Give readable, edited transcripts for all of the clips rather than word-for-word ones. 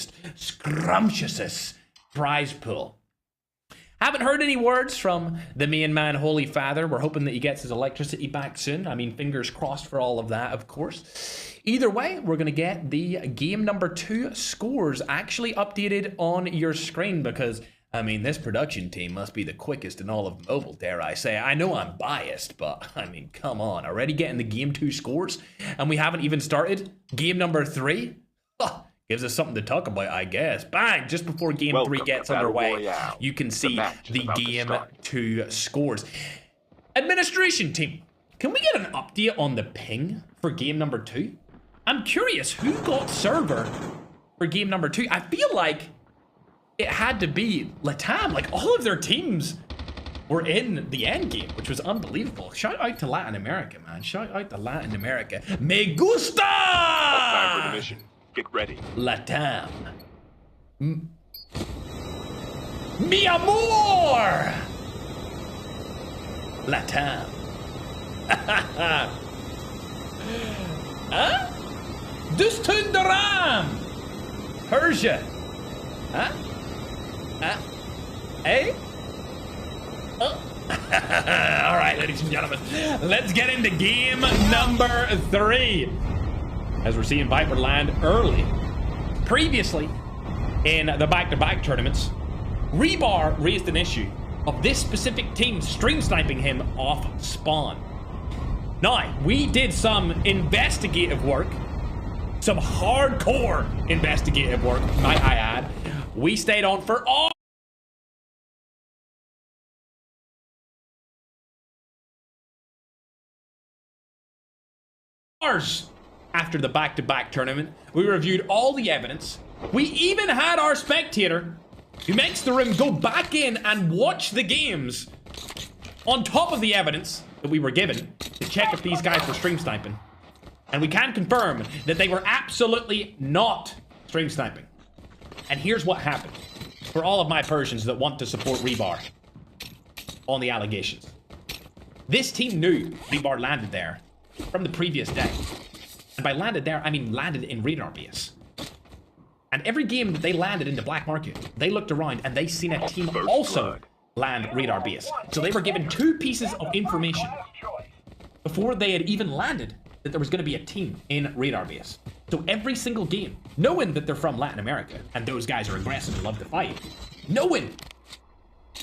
scrumptiousest, scrumptiousest prize pool. Haven't heard any words from the main man, Holy Father. We're hoping that he gets his electricity back soon. I mean, fingers crossed for all of that, of course. Either way, we're going to get the game number 2 scores actually updated on your screen because, I mean, this production team must be the quickest in all of mobile, dare I say. I know I'm biased, but, I mean, come on. Already getting the game 2 scores, and we haven't even started game number 3? Huh. Gives us something to talk about, I guess. Bang! Just before game 3 gets underway, you can see the game 2 scores. Administration team, can we get an update on the ping for game number 2? I'm curious, who got server for game number 2? I feel like it had to be Latam. Like, all of their teams were in the end game, which was unbelievable. Shout out to Latin America, man. Shout out to Latin America. Me gusta! Time for the mission. Get ready. Latam. Mi amor! Latam. Huh? Dustundaram! Persia. Huh? Huh? Eh? Oh. Alright, ladies and gentlemen. Let's get into game number 3. As we're seeing Viper land early. Previously, in the back-to-back tournaments, Rebar raised an issue of this specific team stream sniping him off spawn. Now, we did some investigative work, some hardcore investigative work, might I add. We stayed on for all hours. After the back-to-back tournament, we reviewed all the evidence. We even had our spectator who makes the room go back in and watch the games on top of the evidence that we were given to check if these guys were stream sniping. And we can confirm that they were absolutely not stream sniping. And here's what happened for all of my Persians that want to support Rebar on the allegations. This team knew Rebar landed there from the previous day. And by landed there, I mean landed in radar base. And every game that they landed in the black market, they looked around and they seen a team also land radar base. So they were given 2 pieces of information before they had even landed that there was going to be a team in radar base. So every single game, knowing that they're from Latin America and those guys are aggressive and love to fight, knowing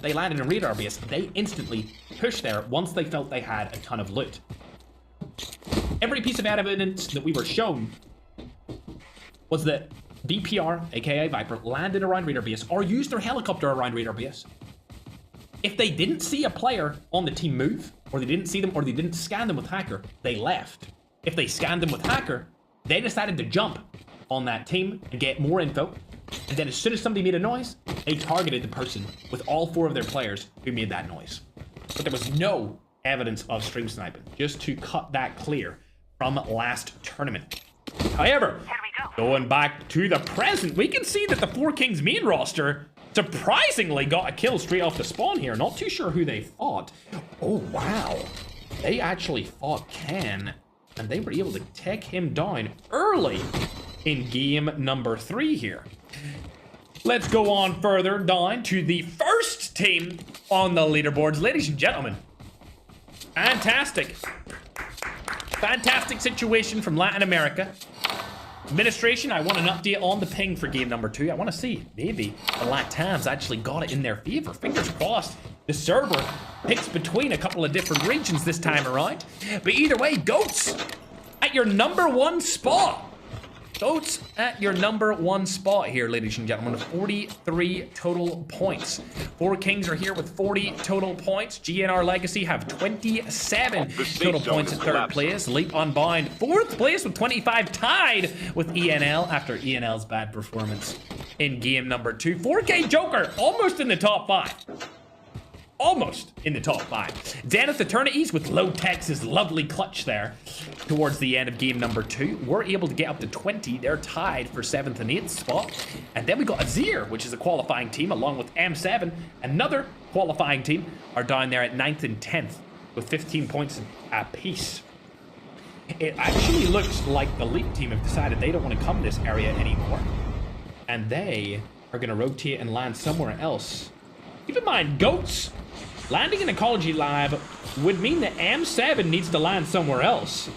they landed in radar base, they instantly pushed there once they felt they had a ton of loot. Every piece of evidence that we were shown was that BPR, aka Viper, landed around radar base or used their helicopter around radar base. If they didn't see a player on the team move, or they didn't see them, or they didn't scan them with hacker, they left. If they scanned them with hacker, they decided to jump on that team and get more info. And then as soon as somebody made a noise, they targeted the person with all 4 of their players who made that noise. But there was no evidence of stream sniping, just to cut that clear from last tournament. However, going back to the present, we can see that the 4 Kings main roster surprisingly got a kill straight off the spawn here. Not too sure who they fought. Oh, wow. They actually fought Ken, and they were able to take him down early in game number 3 here. Let's go on further down to the first team on the leaderboards. Ladies and gentlemen, fantastic situation from Latin America. Administration, I want an update on the ping for game number 2. I want to see maybe the Latams actually got it in their favor. Fingers crossed the server picks between a couple of different regions this time around. But either way, Goats at your number 1 spot. Goats at your number 1 spot here, ladies and gentlemen. 43 total points. 4 Kings are here with 40 total points. GNR Legacy have 27 total points in 3rd place. Leap Unbound 4th place with 25, tied with ENL after ENL's bad performance in game number 2. 4K Joker almost in the top 5. Almost in the top 5. Zenith Eternities with Low Tech's lovely clutch there towards the end of game number 2. We're able to get up to 20. They're tied for 7th and 8th spot. And then we got Azir, which is a qualifying team, along with M7. Another qualifying team are down there at 9th and 10th with 15 points apiece. It actually looks like the Leap team have decided they don't want to come this area anymore. And they are going to rotate and land somewhere else. Keep in mind, goats landing in Ecology Lab would mean that M7 needs to land somewhere else.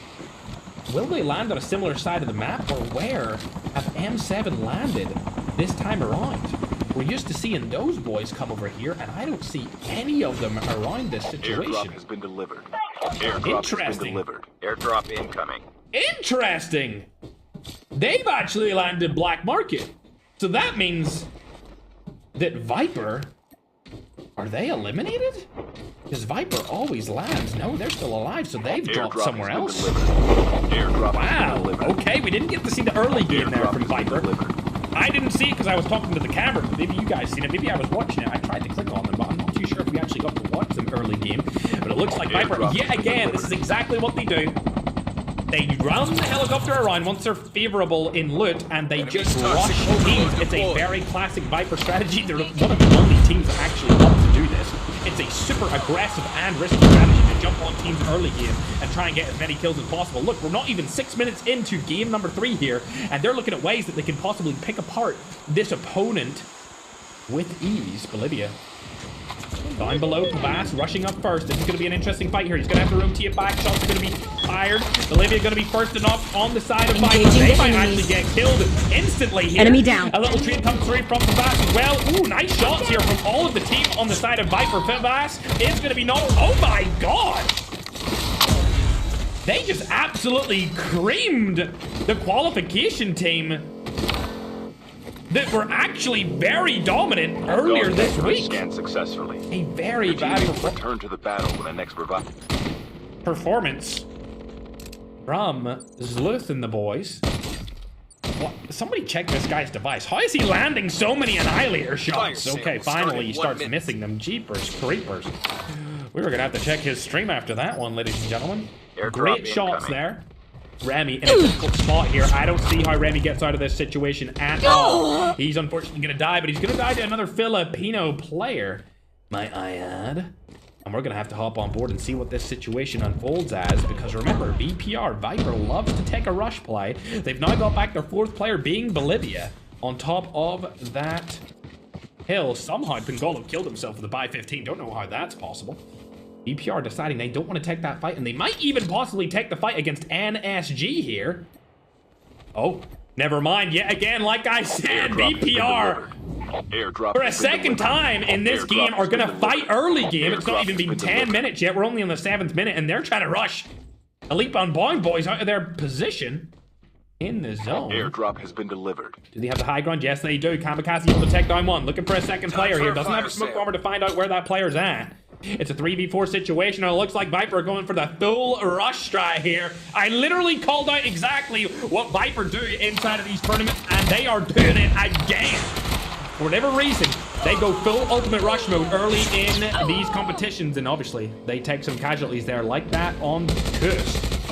Will they land on a similar side of the map, or where have M7 landed this time around? We're used to seeing those boys come over here, and I don't see any of them around this situation. Airdrop has been delivered. Airdrop has been delivered. Airdrop incoming. Interesting. They've actually landed Black Market. So that means that Viper, are they eliminated? Because Viper always lands. No, they're still alive, so they've dropped somewhere else. Wow. Okay, we didn't get to see the early game there from Viper. I didn't see it because I was talking to the camera. Maybe you guys seen it. Maybe I was watching it. I tried to click on them, but I'm not too sure if we actually got to watch them early game. But it looks like Viper, yet again, this is exactly what they do. They run the helicopter around once they're favorable in loot, and they just rush teams. It's a very classic Viper strategy. They're one of the only teams that actually love to do this. It's a super aggressive and risky strategy to jump on teams early game and try and get as many kills as possible. Look, we're not even 6 minutes into game number 3 here, and they're looking at ways that they can possibly pick apart this opponent with ease. Bolivia down below, Pavas rushing up first. This is going to be an interesting fight here. He's going to have to rotate it back. Shots are going to be fired. Bolivia going to be first enough on the side of Viper. They might actually get killed instantly here. Enemy down. A little trade comes through from Pavas as well. Ooh, nice shots here from all of the team on the side of Viper. Pavas is going to be knocked. Oh my god! They just absolutely creamed the qualification team that were actually very dominant earlier this week. Scan successfully. A very bad return to the battle when the next performance from Zluth and the boys. What? Somebody check this guy's device. How is he landing so many Annihilator shots? Okay, finally he starts missing them. Jeepers creepers. We were gonna have to check his stream after that one, ladies and gentlemen. Great shots there. Remy in a difficult spot here. I don't see how Remy gets out of this situation at all. He's unfortunately going to die, but he's going to die to another Filipino player, might I add. And we're going to have to hop on board and see what this situation unfolds as, because remember, VPR, Viper, loves to take a rush play. They've now got back their 4th player, being Bolivia, on top of that hill. Somehow, Pingolo killed himself with a buy 15. Don't know how that's possible. BPR deciding they don't want to take that fight, and they might even possibly take the fight against NSG here. Oh, never mind. Yet again, like I said, BPR for a second time in this game are going to fight early game. It's not even been 10 minutes yet. We're only on the 7th minute, and they're trying to rush Elite Unbound boys out of their position in the zone. Airdrop has been delivered. Do they have the high ground? Yes, they do. Kamikaze able to take down one. Looking for a second player here. Doesn't have a smoke bomber to find out where that player's at. It's a 3v4 situation, and it looks like Viper are going for the full rush strike here. I literally called out exactly what Viper do inside of these tournaments, and they are doing it again. For whatever reason, they go full ultimate rush mode early in these competitions, and obviously, they take some casualties there like that on the coast.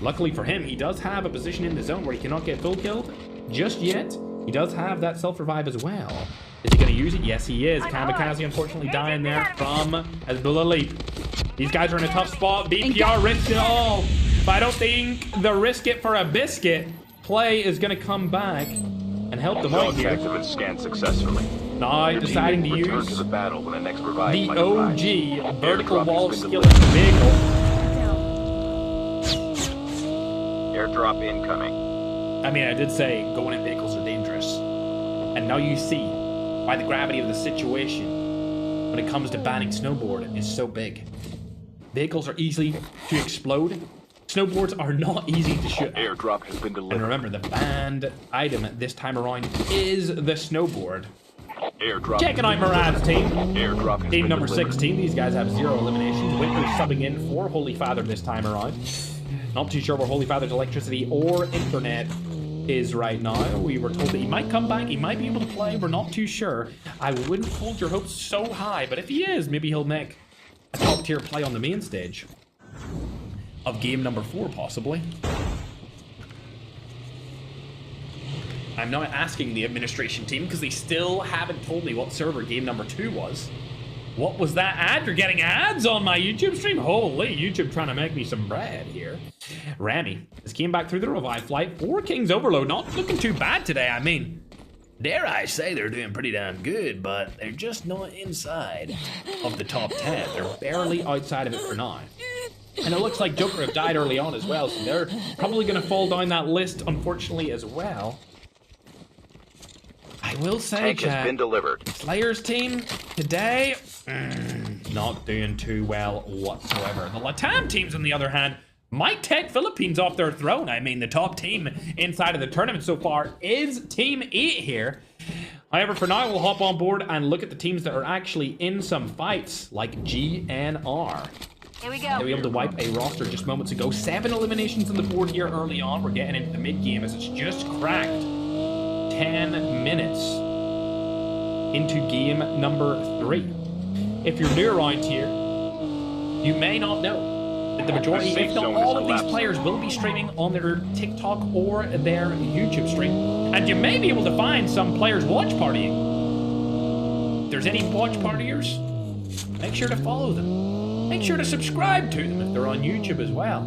Luckily for him, he does have a position in the zone where he cannot get full killed just yet. He does have that self-revive as well. Is he going to use it? Yes, he is. Kamikaze, unfortunately, dying there from Hezbollah Leap. These guys are in a tough spot. BPR risks it all. But I don't think the risk it for a biscuit play is going to come back and help them out here. Scan successfully. Now deciding to use the battle when the next revive the OG vertical wall skillet vehicle. Airdrop incoming. I mean, I did say going in vehicles are dangerous. And now you see why the gravity of the situation when it comes to banning snowboard is so big. Vehicles are easy to explode. Snowboards are not easy to shoot. Airdrop has been delivered. And remember, the banned item this time around is the snowboard. Airdrop. Checking out Murad's team. Airdrop Team number 16. These guys have 0 eliminations. Winter's subbing in for Holy Father this time around. Not too sure where Holy Father's electricity or internet is right now. We were told that he might come back, he might be able to play, we're not too sure. I wouldn't hold your hopes so high, but if he is, maybe he'll make a top tier play on the main stage of game number 4, possibly. I'm not asking the administration team because they still haven't told me what server game number 2 was. What was that ad? You're getting ads on my YouTube stream? Holy, YouTube trying to make me some bread here. Rami has came back through the revive flight for King's Overload. Not looking too bad today. I mean, Dare I say they're doing pretty damn good, but they're just not inside of the top 10. They're barely outside of it for now. And it looks like Joker have died early on as well, so they're probably going to fall down that list, unfortunately, as well. I will say, Tank has been delivered. Slayer's team today, not doing too well whatsoever. The Latam teams, on the other hand, might take Philippines off their throne. I mean, the top team inside of the tournament so far is Team 8 here. However, for now, we'll hop on board and look at the teams that are actually in some fights, like GNR. Here we go. They were able to wipe a roster just moments ago. 7 eliminations on the board here early on. We're getting into the mid-game as it's just cracked 10 minutes into game number 3. If you're new around here, you may not know that the majority, if not all of these players, will be streaming on their TikTok or their YouTube stream. And you may be able to find some players watch partying. If there's any watch partiers, make sure to follow them. Make sure to subscribe to them if they're on YouTube as well.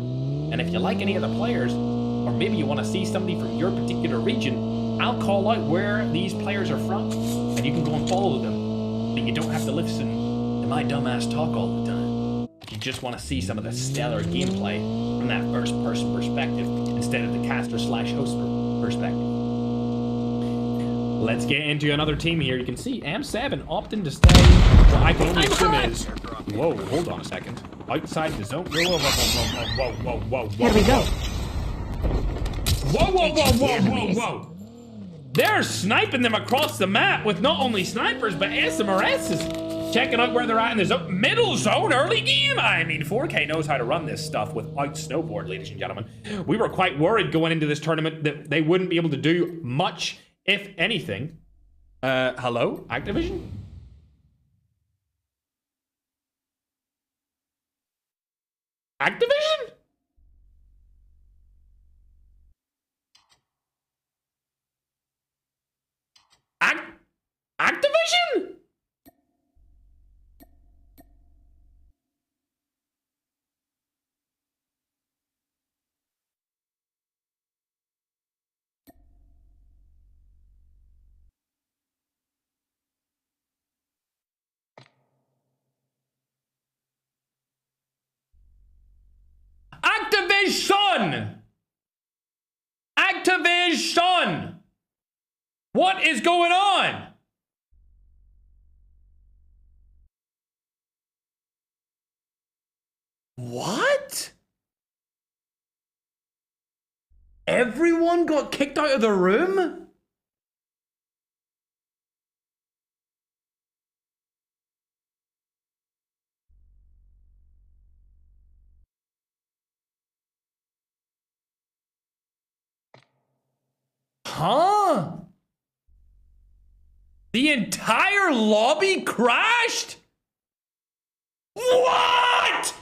And if you like any of the players, or maybe you want to see somebody from your particular region, I'll call out where these players are from, and you can go and follow them. But you don't have to listen to my dumbass talk all the time. You just want to see some of the stellar gameplay from that first-person perspective instead of the caster/host perspective. Let's get into another team here. You can see M7 opting to stay. What I can only assume is, whoa, hold on a second. Outside the zone. Whoa. Here we go. Whoa. They're sniping them across the map with not only snipers, but SMRSs. Checking out where they're at in the zone. Middle zone, early game. I mean, 4K knows how to run this stuff without snowboard, ladies and gentlemen. We were quite worried going into this tournament that they wouldn't be able to do much, if anything. Hello? Activision? Activision? Activision? Activision! What is going on? What? Everyone got kicked out of the room? Huh? The entire lobby crashed? What?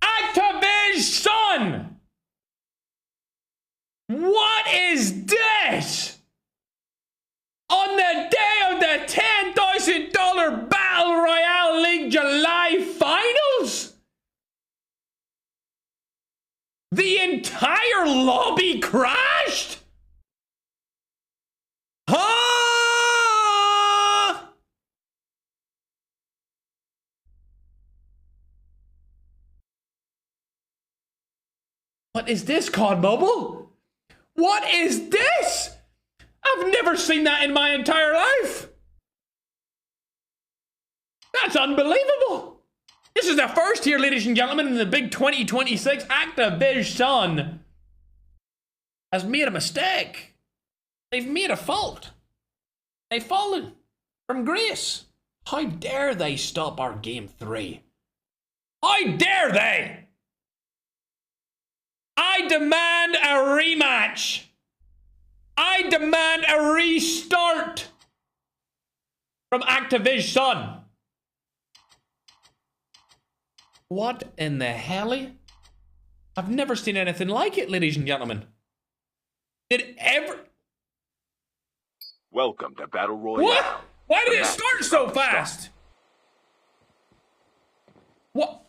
Activision! What is this? On the day of the $10,000 Battle Royale League July Finals? The entire lobby crashed? Huh? What is this, COD Mobile? What is this? I've never seen that in my entire life. That's unbelievable. This is the first here, ladies and gentlemen, in the big 2026. Activision has made a mistake. They've made a fault. They've fallen from grace. How dare they stop our game 3? How dare they? I demand a rematch. I demand a restart from Activision. What in the hell? I've never seen anything like it, ladies and gentlemen. Did ever... Welcome to Battle Royale. What? Why did it start so fast? What?